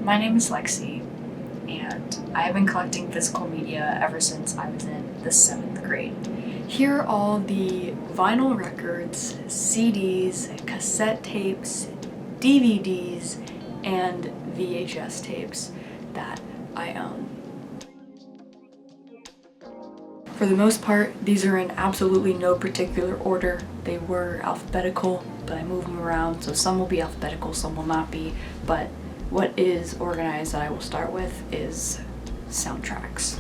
My name is Lexi, and I have been collecting physical media ever since I was in the 7th grade. Here are all the vinyl records, CDs, cassette tapes, DVDs, and VHS tapes that I own. For the most part, these are in absolutely no particular order. They were alphabetical, but I move them around, so some will be alphabetical, some will not be, but what is organized that I will start with is soundtracks.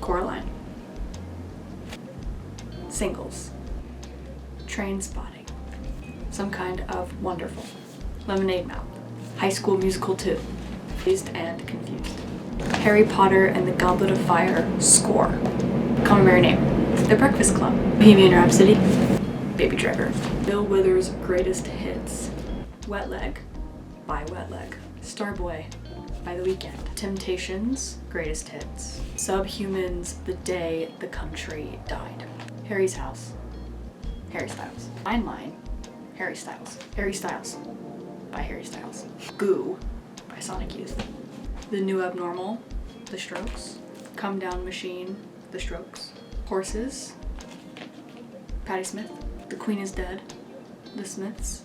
Coraline. Singles. Trainspotting. Some Kind of Wonderful. Lemonade Mouth. High School Musical 2. Dazed and Confused. Harry Potter and the Goblet of Fire score. Call Me By Your Name. The Breakfast Club. Bohemian Rhapsody. Baby Driver. Bill Withers' Greatest Hits. Wet Leg by Wet Leg. Starboy by The Weeknd. Temptations, Greatest Hits. Subhumans, The Day the Country Died. Harry's House, Harry Styles. Fine Line, Harry Styles. Harry Styles by Harry Styles. Goo by Sonic Youth. The New Abnormal, The Strokes. Come Down Machine, The Strokes. Horses, Patti Smith. The Queen is Dead, The Smiths.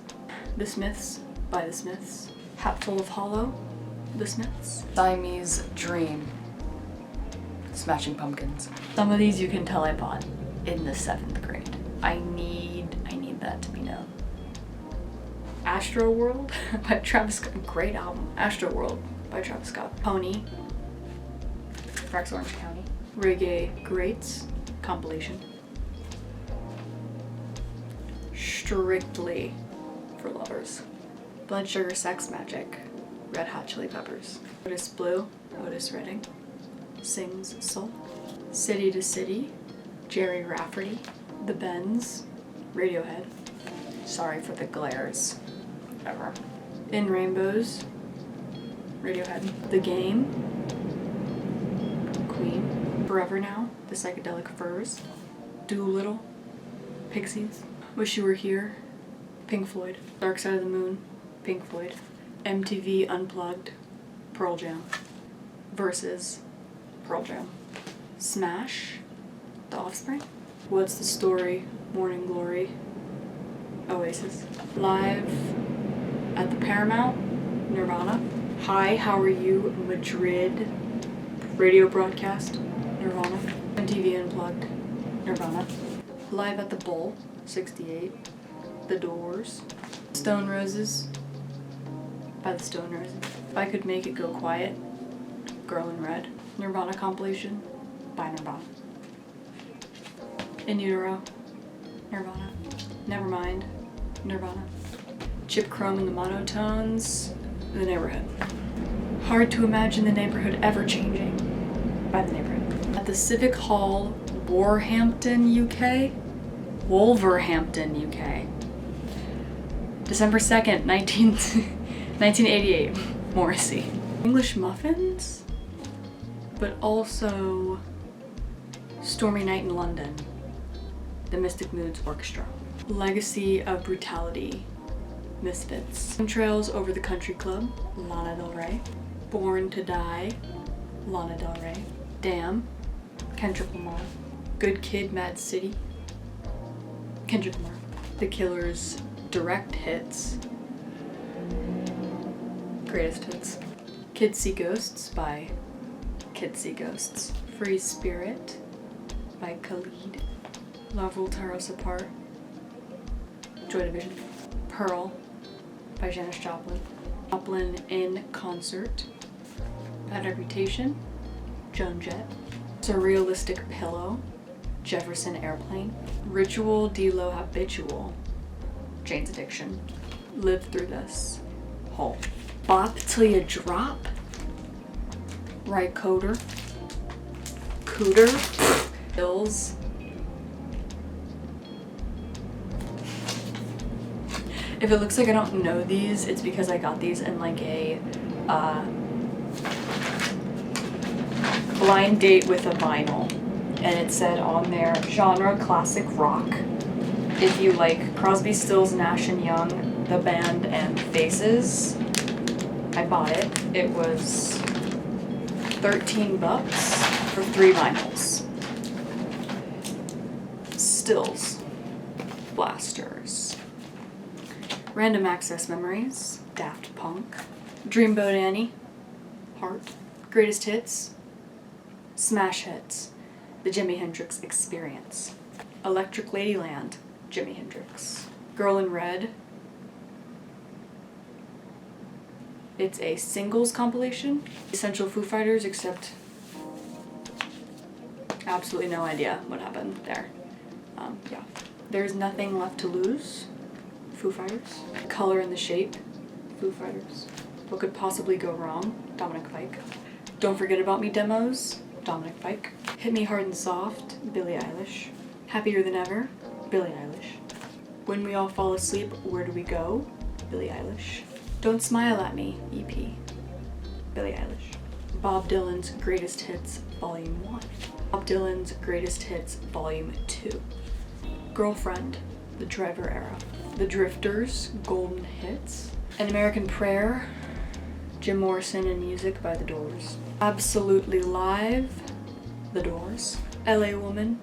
The Smiths by The Smiths. Hatful of Hollow, The Smiths. Siamese Dream, Smashing Pumpkins. Some of these you can tell I bought in the 7th grade. I need that to be known. Astro World by Travis Scott, great album. Astro World by Travis Scott. Pony, Rex Orange County. Reggae Greats compilation. Strictly for Lovers. Blood Sugar Sex Magic, Red Hot Chili Peppers. Otis Blue, Otis Redding. Sings Soul. City to City, Jerry Rafferty. The Bends, Radiohead. Sorry for the glares, ever. In Rainbows, Radiohead. The Game, Queen. Forever Now, The Psychedelic Furs. Doolittle, Pixies. Wish You Were Here, Pink Floyd. Dark Side of the Moon, Pink Floyd. MTV Unplugged, Pearl Jam. Versus, Pearl Jam. Smash, The Offspring. What's the Story, Morning Glory, Oasis. Live at the Paramount, Nirvana. Hi, How Are You, Madrid, radio broadcast, Nirvana. MTV Unplugged, Nirvana. Live at the Bull, 68, The Doors. Stone Roses by the Stone Roses. If I Could Make It Go Quiet, Girl in Red. Nirvana compilation by Nirvana. In Utero, Nirvana. Nevermind, Nirvana. Chip Chrome and the Monotones, The Neighborhood. Hard to Imagine the Neighborhood Ever Changing by The Neighborhood. At the Civic Hall, Wolverhampton, UK. December 2nd, 1988, Morrissey. English Muffins, but also Stormy Night in London, The Mystic Moods Orchestra. Legacy of Brutality, Misfits. Trails Over the Country Club, Lana Del Rey. Born to Die, Lana Del Rey. Damn, Kendrick Lamar. Good Kid, Mad City, Kendrick Lamar. The Killers' Direct Hits, Greatest Hits. Kids See Ghosts by Kids See Ghosts. Free Spirit by Khalid. Love Will Tear Us Apart, Joy Division. Pearl by Janis Joplin. Joplin in Concert. Bad Reputation, Joan Jett. Surrealistic Pillow, Jefferson Airplane. Ritual de lo Habitual, Jane's Addiction. Live Through This, Hole. Bop Till You Drop, Rycoder. Cooter, Bills. If it looks like I don't know these, it's because I got these in like a blind date with a vinyl, and it said on there genre classic rock. If you like Crosby, Stills, Nash and Young, the band, and Faces, I bought it. It was 13 bucks for 3 vinyls. Stills. Blasters. Random Access Memories. Daft Punk. Dreamboat Annie. Heart. Greatest Hits. Smash Hits. The Jimi Hendrix Experience. Electric Ladyland. Jimi Hendrix. Girl in Red. It's a singles compilation. Essential Foo Fighters, except absolutely no idea what happened there. Yeah. There's Nothing Left to Lose. Foo Fighters. Color and the Shape. Foo Fighters. What Could Possibly Go Wrong? Dominic Fike. Don't Forget About Me demos. Dominic Fike. Hit Me Hard and Soft. Billie Eilish. Happier Than Ever. Billie Eilish. When We All Fall Asleep, Where Do We Go? Billie Eilish. Don't Smile at Me, EP. Billie Eilish. Bob Dylan's Greatest Hits, Volume 1. Bob Dylan's Greatest Hits, Volume 2. Girlfriend, The Driver Era. The Drifters, Golden Hits. An American Prayer, Jim Morrison and Music by The Doors. Absolutely Live, The Doors. LA Woman,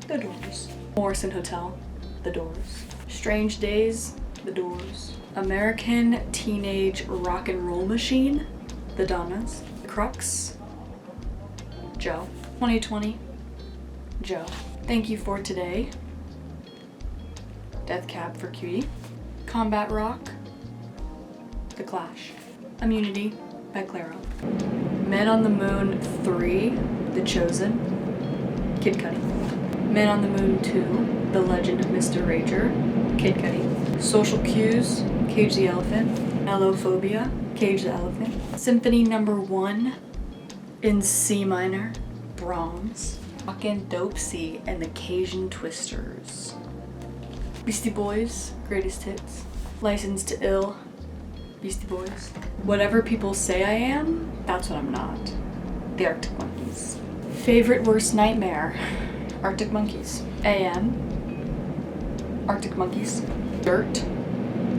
The Doors. Morrison Hotel, The Doors. Strange Days, The Doors. American Teenage Rock and Roll Machine, The Donnas. Crux, Joe. 2020, Joe. Thank You for Today, Death Cab for Cutie. Combat Rock, The Clash. Immunity by Clairo. Men on the Moon 3, The Chosen, Kid Cudi. Men on the Moon 2, The Legend of Mr. Rager, Kid Cudi. Social Cues, Cage the Elephant. Allophobia, Cage the Elephant. Symphony No. 1 in C minor, Brahms. Fucking Dope C and the Cajun Twisters. Beastie Boys, Greatest Hits. License to Ill, Beastie Boys. Whatever People Say I Am, that's what I'm not. The Arctic Monkeys. Favorite Worst Nightmare, Arctic Monkeys. AM, Arctic Monkeys. Dirt,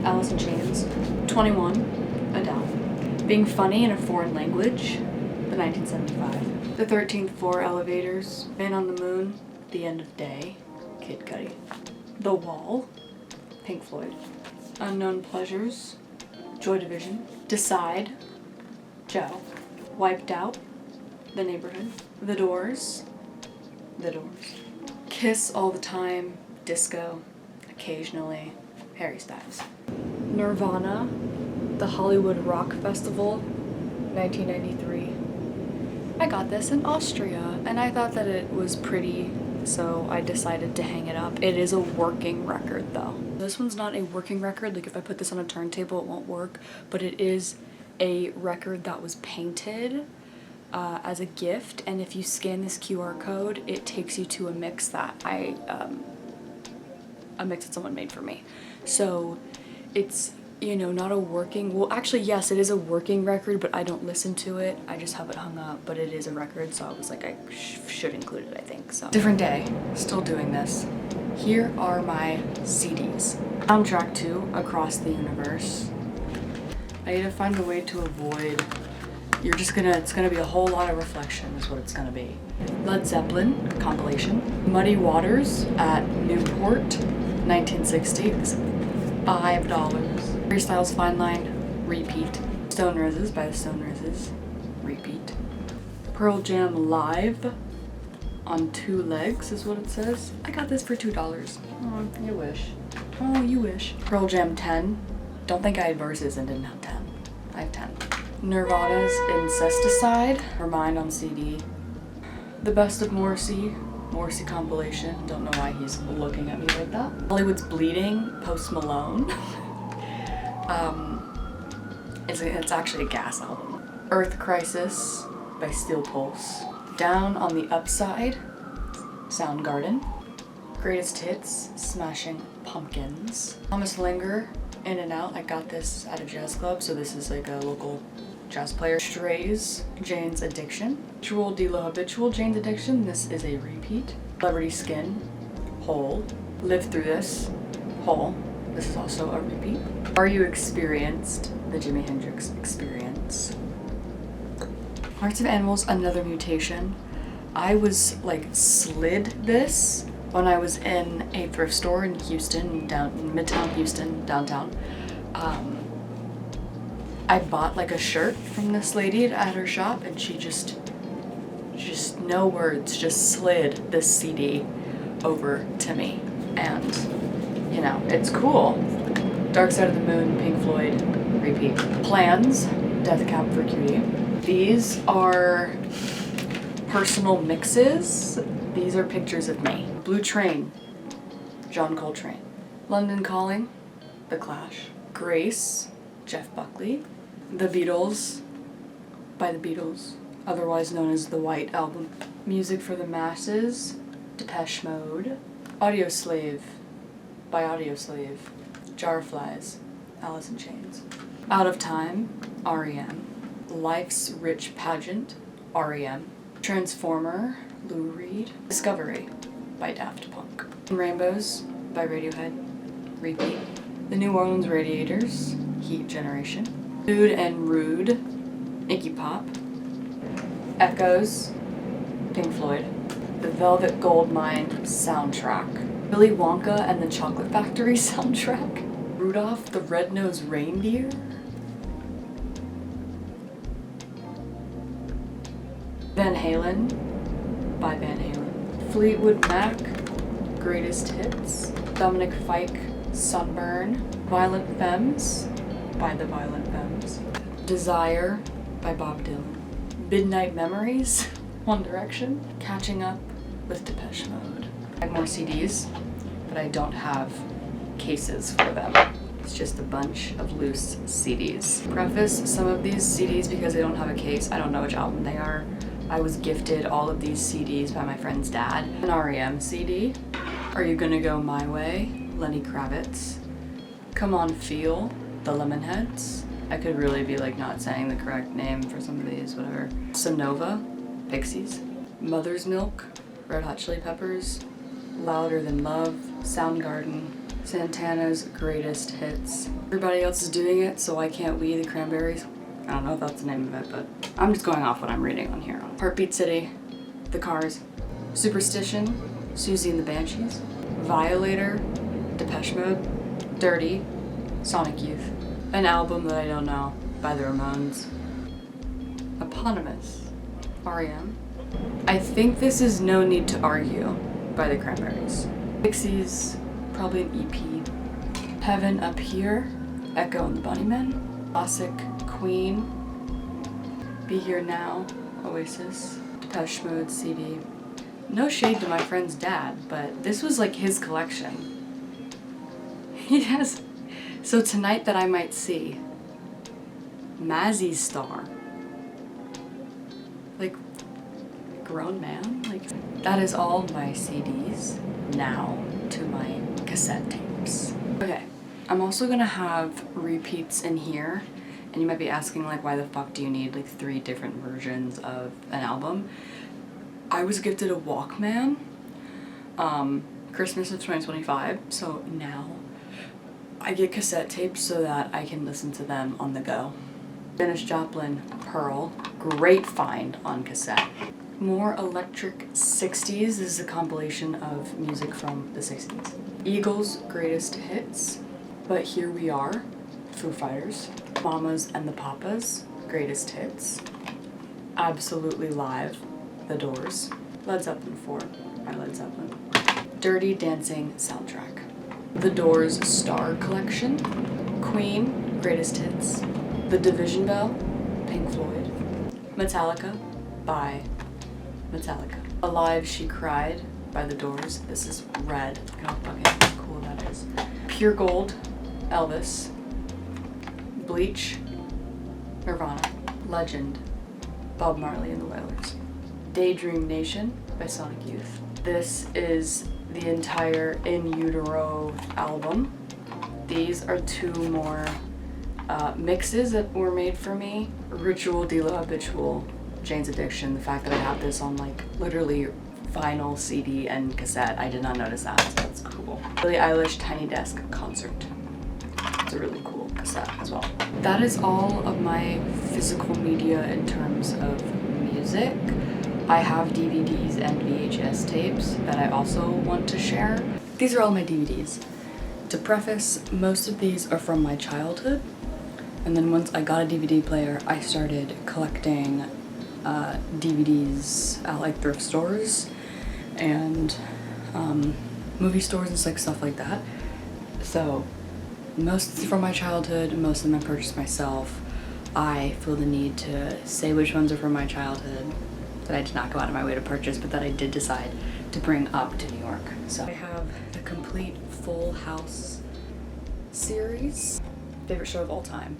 Alice in Chains. 21, Adele. Being Funny in a Foreign Language, the 1975. The 13th Floor Elevators. Man on the Moon, The End of Day, Kid Cudi. The Wall, Pink Floyd. Unknown Pleasures, Joy Division. Decide, Joe. Wiped Out, The Neighborhood. The Doors, The Doors. Kiss All the Time, Disco, occasionally, Harry Styles. Nirvana, the Hollywood Rock Festival, 1993. I got this in Austria, and I thought that it was pretty, so I decided to hang it up. It is a working record, though. This one's not a working record, like if I put this on a turntable it won't work, but it is a record that was painted as a gift, and if you scan this QR code, it takes you to a mix that a mix that someone made for me. So it's, you know, not a working, well actually yes, it is a working record, but I don't listen to it. I just have it hung up, but it is a record, so I was like, I should include it, I think, so. Different day, still doing this. Here are my CDs. Soundtrack to Across the Universe. I need to find a way to avoid, it's gonna be a whole lot of reflection is what it's gonna be. Led Zeppelin, compilation. Muddy Waters at Newport, 1960, $5. Harry Styles Fine Line, repeat. Stone Roses by the Stone Roses, repeat. Pearl Jam Live on 2 Legs is what it says. I got this for $2. Oh, you wish. Oh, you wish. Pearl Jam 10. Don't think I had verses and didn't have 10. I have 10. Nirvana's Incesticide, Remind on CD. The Best of Morrissey compilation. Don't know why he's looking at me like that. Hollywood's Bleeding, Post Malone. It's actually a Gas album. Earth Crisis by Steel Pulse. Down on the Upside, Soundgarden. Greatest Hits, Smashing Pumpkins. Thomas Linger, In and Out. I got this at a jazz club, so this is like a local jazz player. Strays, Jane's Addiction. Habitual D'Lo Habitual, Jane's Addiction. This is a repeat. Celebrity Skin, Hole. Live Through This, Hole. This is also a repeat. Are You Experienced? The Jimi Hendrix Experience. Hearts of Animals, Another Mutation. I was like slid this when I was in a thrift store in Houston, down in Midtown Houston, downtown. I bought like a shirt from this lady at her shop, and she just no words, just slid this CD over to me. And you know, it's cool. Dark Side of the Moon, Pink Floyd, repeat. Plans, Death Cab for Cutie. These are personal mixes. These are pictures of me. Blue Train, John Coltrane. London Calling, The Clash. Grace, Jeff Buckley. The Beatles, by The Beatles, otherwise known as the White Album. Music for the Masses, Depeche Mode. Audioslave, by Audioslave. Jar of Flies, Alice in Chains. Out of Time, R.E.M. Life's Rich Pageant, R.E.M. Transformer, Lou Reed. Discovery, by Daft Punk. Rainbows, by Radiohead, repeat. The New Orleans Radiators, Heat Generation. Food and Rude, Iggy Pop. Echoes, Pink Floyd. The Velvet Goldmine soundtrack. Willy Wonka and the Chocolate Factory soundtrack. Rudolph the Red-Nosed Reindeer. Van Halen, by Van Halen. Fleetwood Mac, Greatest Hits. Dominic Fike, Sunburn. Violent Femmes, by the Violent Femmes. Desire, by Bob Dylan. Midnight Memories, One Direction. Catching Up with Depeche Mode. I have more CDs, but I don't have cases for them. It's just a bunch of loose CDs. Preface some of these CDs because they don't have a case. I don't know which album they are. I was gifted all of these CDs by my friend's dad. An R.E.M. CD, Are You Gonna Go My Way, Lenny Kravitz. Come On Feel, The Lemonheads. I could really be like not saying the correct name for some of these, whatever. Sonova, Pixies. Mother's Milk, Red Hot Chili Peppers. Louder Than Love, Soundgarden. Santana's Greatest Hits. Everybody else is doing it, so why can't we, the Cranberries? I don't know if that's the name of it, but I'm just going off what I'm reading on here. Heartbeat City, The Cars. Superstition, Susie and the Banshees. Violator, Depeche Mode. Dirty, Sonic Youth. An album that I don't know, by the Ramones. Eponymous, R.E.M. I think this is No Need to Argue, by the Cranberries. Pixies, probably an EP. Heaven Up Here, Echo and the Bunnymen. Classic, Queen. Be Here Now, Oasis. Depeche Mode CD. No shade to my friend's dad, but this was like his collection. He has... So Tonight That I Might See. Mazzy Star. Like, grown man? Like, that is all my CDs. Now to my cassette tapes. Okay, I'm also gonna have repeats in here, and you might be asking like, why the fuck do you need like 3 different versions of an album? I was gifted a Walkman, Christmas of 2025, so now I get cassette tapes so that I can listen to them on the go. Janis Joplin, Pearl, great find on cassette. More Electric 60s. This is a compilation of music from the 60s. Eagles' Greatest Hits, But Here We Are, Foo Fighters. Mamas and the Papas, Greatest Hits. Absolutely Live, The Doors. Led Zeppelin 4 by Led Zeppelin. Dirty Dancing soundtrack. The Doors Star Collection. Queen, Greatest Hits. The Division Bell, Pink Floyd. Metallica, by Metallica. Alive She Cried, by The Doors. This is red. Look how fucking cool that is. Pure Gold, Elvis. Bleach, Nirvana. Legend, Bob Marley and the Wailers. Daydream Nation, by Sonic Youth. This is the entire In Utero album. These are 2 more mixes that were made for me. Ritual de la Habitual, Jane's Addiction. The fact that I have this on like literally vinyl, CD, and cassette, I did not notice that, so that's cool. Billie Eilish Tiny Desk Concert. a really cool cassette as well. That is all of my physical media in terms of music. I have DVDs and VHS tapes that I also want to share. These are all my DVDs. To preface, most of these are from my childhood, and then once I got a DVD player, I started collecting DVDs at like thrift stores and movie stores and like stuff like that. So most from my childhood, most of them I purchased myself. I feel the need to say which ones are from my childhood that I did not go out of my way to purchase, but that I did decide to bring up to New York. So I have the complete Full House series. Favorite show of all time.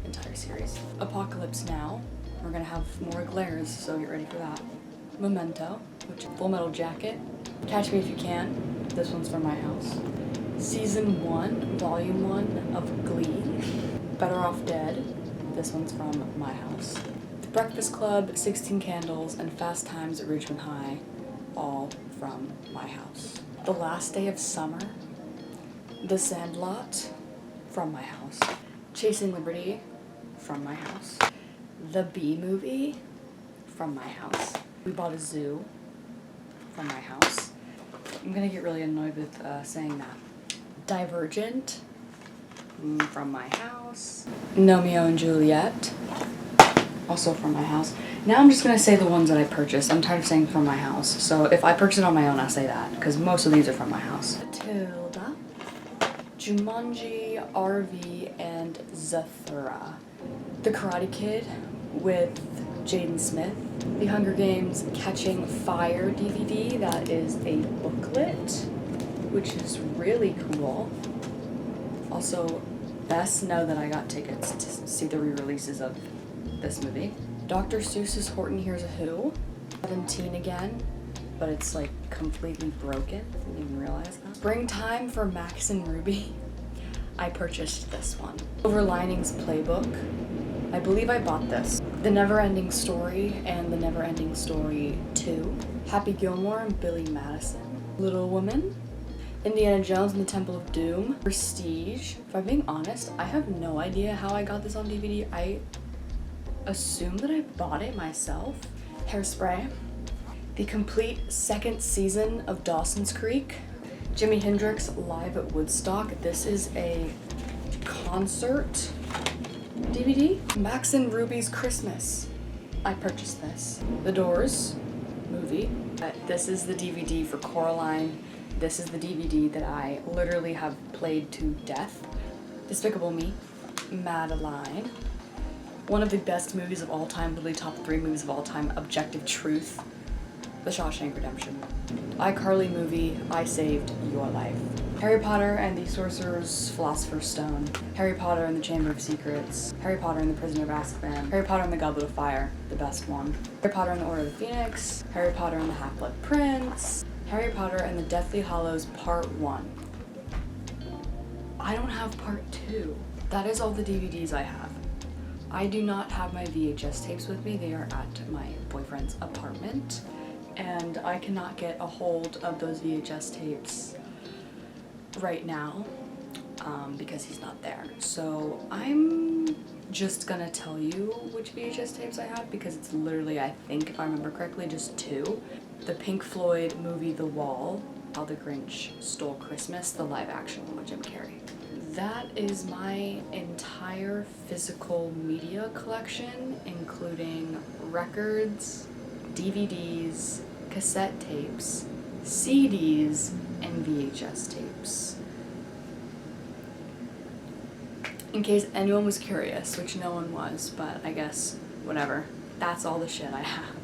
Entire series. Apocalypse Now. We're gonna have more glares, so get ready for that. Memento, which is Full Metal Jacket. Catch Me If You Can. This one's from my house. Season 1, Volume 1 of Glee. Better Off Dead. This one's from my house. The Breakfast Club, 16 Candles, and Fast Times at Ridgemont High, all from my house. The Last Day of Summer. The Sandlot, from my house. Chasing Liberty, from my house. The Bee Movie, from my house. We Bought a Zoo, from my house. I'm gonna get really annoyed with saying that. Divergent, from my house. Romeo and Juliet, also from my house. Now I'm just gonna say the ones that I purchased. I'm tired of saying from my house. So if I purchase it on my own, I'll say that, because most of these are from my house. Matilda, Jumanji, RV, and Zathura. The Karate Kid with Jaden Smith. The Hunger Games Catching Fire DVD. That is a booklet, which is really cool. Also, best know that I got tickets to see the re-releases of this movie. Dr. Seuss's Horton Hears a Who. 17 again, but it's like completely broken. Didn't even realize that. Springtime for Max and Ruby. I purchased this one. Silver Linings Playbook. I believe I bought this. The Neverending Story and The Neverending Story 2. Happy Gilmore and Billy Madison. Little Woman. Indiana Jones and the Temple of Doom. Prestige. If I'm being honest, I have no idea how I got this on DVD. I assume that I bought it myself. Hairspray. The complete second season of Dawson's Creek. Jimi Hendrix Live at Woodstock. This is a concert DVD. Max and Ruby's Christmas. I purchased this. The Doors movie. This is the DVD for Coraline. This is the DVD that I literally have played to death. Despicable Me. Madeline. One of the best movies of all time, literally top 3 movies of all time, Objective Truth. The Shawshank Redemption. iCarly movie, I Saved Your Life. Harry Potter and the Sorcerer's Philosopher's Stone. Harry Potter and the Chamber of Secrets. Harry Potter and the Prisoner of Azkaban. Harry Potter and the Goblet of Fire, the best one. Harry Potter and the Order of the Phoenix. Harry Potter and the Half-Blood Prince. Harry Potter and the Deathly Hallows Part 1. I don't have Part 2. That is all the DVDs I have. I do not have my VHS tapes with me. They are at my boyfriend's apartment, and I cannot get a hold of those VHS tapes right now because he's not there. So I'm just gonna tell you which VHS tapes I have because it's literally, I think if I remember correctly, just 2. The Pink Floyd movie The Wall, How the Grinch Stole Christmas, the live action one with Jim Carrey. That is my entire physical media collection, including records, DVDs, cassette tapes, CDs, and VHS tapes. In case anyone was curious, which no one was, but I guess whatever. That's all the shit I have.